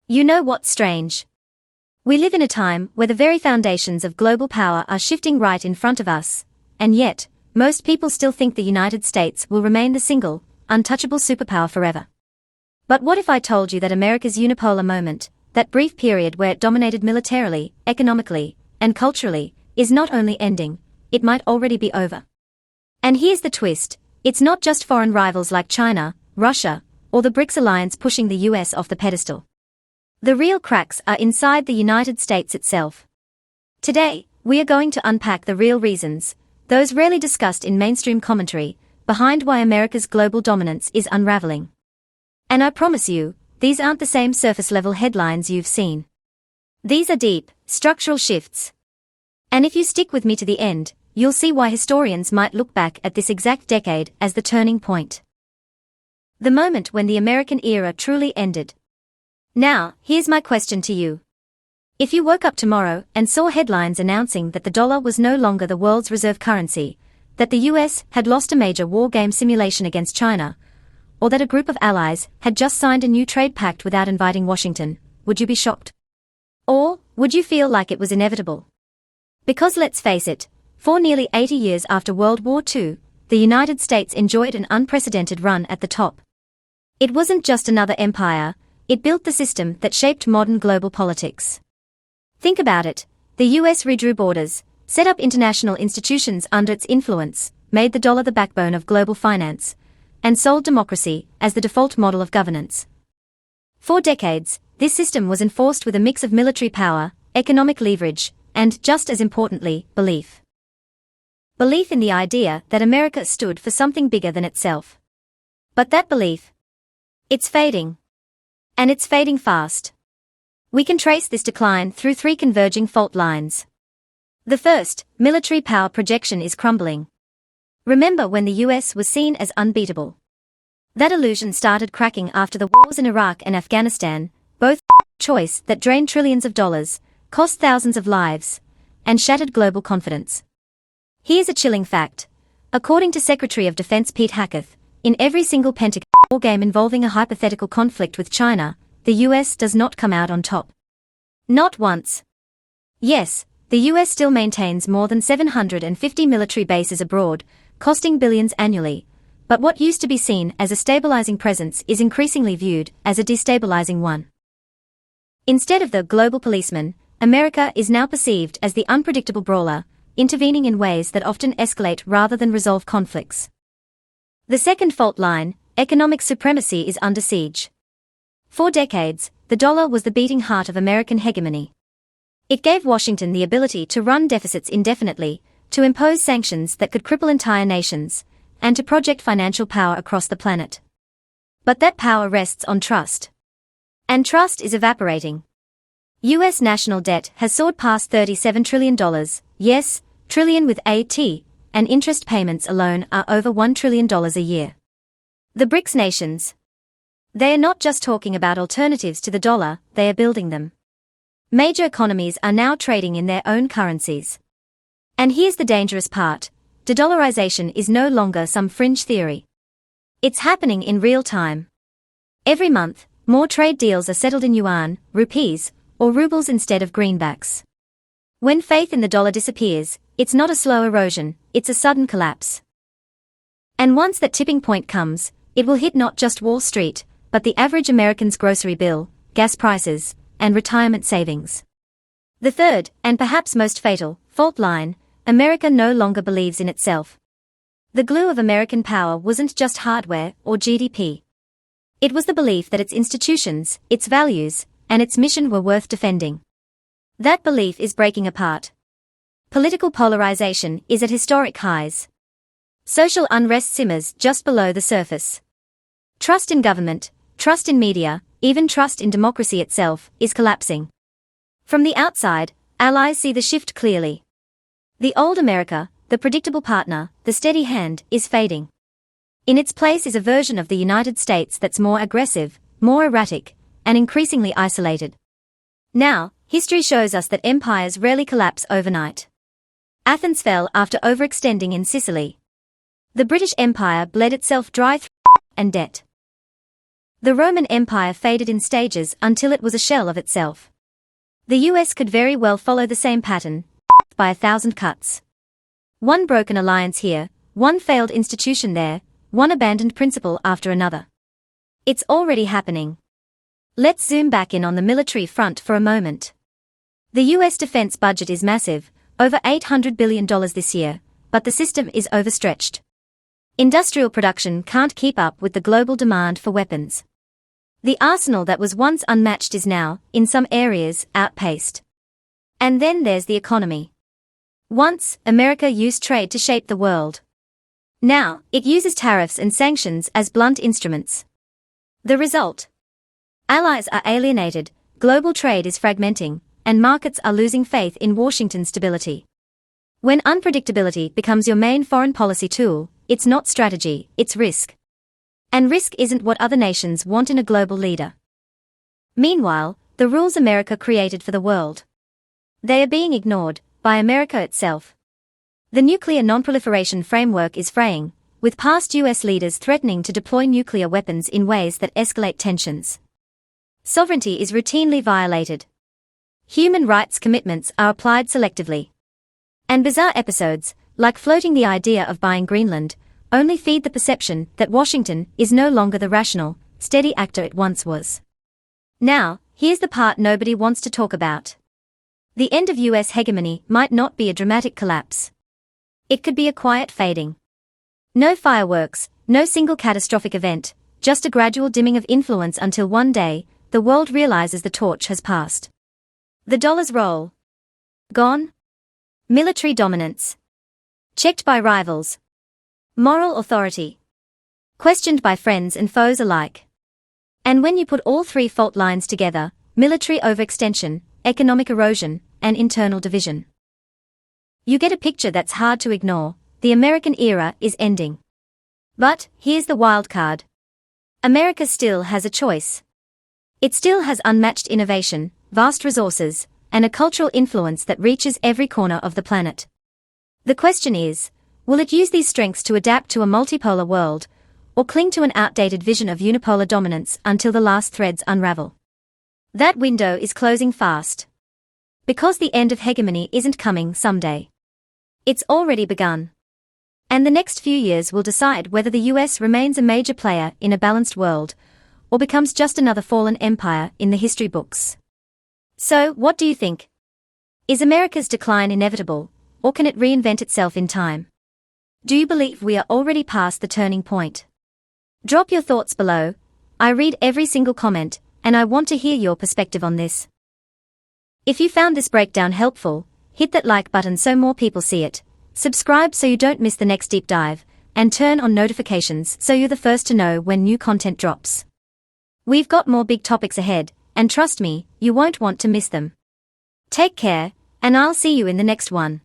You know what's strange? We live in a time where the very foundations of global power are shifting right in front of us, and yet, most people still think the United States will remain the single, untouchable superpower forever. But what if I told you that America's unipolar moment, that brief period where it dominated militarily, economically, and culturally, is not only ending, it might already be over? And here's the twist, it's not just foreign rivals like China, Russia, or the BRICS alliance pushing the US off the pedestal. The real cracks are inside the United States itself. Today, we are going to unpack the real reasons, those rarely discussed in mainstream commentary, behind why America's global dominance is unraveling. And I promise you, these aren't the same surface-level headlines you've seen. These are deep, structural shifts. And if you stick with me to the end, you'll see why historians might look back at this exact decade as the turning point. The moment when the American era truly ended. Now, here's my question to you. If you woke up tomorrow and saw headlines announcing that the dollar was no longer the world's reserve currency, that the US had lost a major war game simulation against China, or that a group of allies had just signed a new trade pact without inviting Washington, would you be shocked? Or would you feel like it was inevitable? Because let's face it, for nearly 80 years after World War II, the United States enjoyed an unprecedented run at the top. It wasn't just another empire, it built the system that shaped modern global politics. Think about it, the US redrew borders, set up international institutions under its influence, made the dollar the backbone of global finance, and sold democracy as the default model of governance. For decades, this system was enforced with a mix of military power, economic leverage, and, just as importantly, belief. Belief in the idea that America stood for something bigger than itself. But that belief, it's fading. And it's fading fast. We can trace this decline through three converging fault lines. The first, military power projection is crumbling. Remember when the US was seen as unbeatable? That illusion started cracking after the wars in Iraq and Afghanistan, both choice that drained trillions of dollars, cost thousands of lives, and shattered global confidence. Here's a chilling fact. According to Secretary of Defense Pete Hegseth, in every single Pentagon war game involving a hypothetical conflict with China, the US does not come out on top. Not once. Yes, the US still maintains more than 750 military bases abroad, costing billions annually, but what used to be seen as a stabilizing presence is increasingly viewed as a destabilizing one. Instead of the global policeman, America is now perceived as the unpredictable brawler, intervening in ways that often escalate rather than resolve conflicts. The second fault line, economic supremacy, is under siege. For decades, the dollar was the beating heart of American hegemony. It gave Washington the ability to run deficits indefinitely, to impose sanctions that could cripple entire nations, and to project financial power across the planet. But that power rests on trust. And trust is evaporating. US national debt has soared past $37 trillion, yes, trillion with a T, and interest payments alone are over $1 trillion a year. The BRICS nations. They are not just talking about alternatives to the dollar, they are building them. Major economies are now trading in their own currencies. And here's the dangerous part, de-dollarization is no longer some fringe theory. It's happening in real time. Every month, more trade deals are settled in yuan, rupees, or rubles instead of greenbacks. When faith in the dollar disappears, it's not a slow erosion, it's a sudden collapse. And once that tipping point comes, it will hit not just Wall Street, but the average American's grocery bill, gas prices, and retirement savings. The third, and perhaps most fatal, fault line, America no longer believes in itself. The glue of American power wasn't just hardware or GDP. It was the belief that its institutions, its values, and its mission were worth defending. That belief is breaking apart. Political polarization is at historic highs. Social unrest simmers just below the surface. Trust in government, trust in media, even trust in democracy itself, is collapsing. From the outside, allies see the shift clearly. The old America, the predictable partner, the steady hand, is fading. In its place is a version of the United States that's more aggressive, more erratic, and increasingly isolated. Now, history shows us that empires rarely collapse overnight. Athens fell after overextending in Sicily. The British Empire bled itself dry through and debt. The Roman Empire faded in stages until it was a shell of itself. The US could very well follow the same pattern, by 1,000 cuts. One broken alliance here, one failed institution there, one abandoned principle after another. It's already happening. Let's zoom back in on the military front for a moment. The US defense budget is massive, over $800 billion this year, but the system is overstretched. Industrial production can't keep up with the global demand for weapons. The arsenal that was once unmatched is now, in some areas, outpaced. And then there's the economy. Once, America used trade to shape the world. Now, it uses tariffs and sanctions as blunt instruments. The result? Allies are alienated, global trade is fragmenting, and markets are losing faith in Washington's stability. When unpredictability becomes your main foreign policy tool, it's not strategy, it's risk. And risk isn't what other nations want in a global leader. Meanwhile, the rules America created for the world. They are being ignored by America itself. The nuclear non-proliferation framework is fraying, with past US leaders threatening to deploy nuclear weapons in ways that escalate tensions. Sovereignty is routinely violated. Human rights commitments are applied selectively. And bizarre episodes, like floating the idea of buying Greenland, only feed the perception that Washington is no longer the rational, steady actor it once was. Now, here's the part nobody wants to talk about. The end of US hegemony might not be a dramatic collapse. It could be a quiet fading. No fireworks, no single catastrophic event, just a gradual dimming of influence until one day, the world realizes the torch has passed. The dollar's role. Gone. Military dominance. Checked by rivals. Moral authority. Questioned by friends and foes alike. And when you put all three fault lines together, military overextension, economic erosion, and internal division, you get a picture that's hard to ignore. The American era is ending. But here's the wild card. America still has a choice. It still has unmatched innovation, vast resources, and a cultural influence that reaches every corner of the planet. The question is, will it use these strengths to adapt to a multipolar world, or cling to an outdated vision of unipolar dominance until the last threads unravel? That window is closing fast. Because the end of hegemony isn't coming someday. It's already begun. And the next few years will decide whether the US remains a major player in a balanced world, or becomes just another fallen empire in the history books. So, what do you think? Is America's decline inevitable, or can it reinvent itself in time? Do you believe we are already past the turning point? Drop your thoughts below. I read every single comment, and I want to hear your perspective on this. If you found this breakdown helpful, hit that like button so more people see it, subscribe so you don't miss the next deep dive, and turn on notifications so you're the first to know when new content drops. We've got more big topics ahead, and trust me, you won't want to miss them. Take care, and I'll see you in the next one.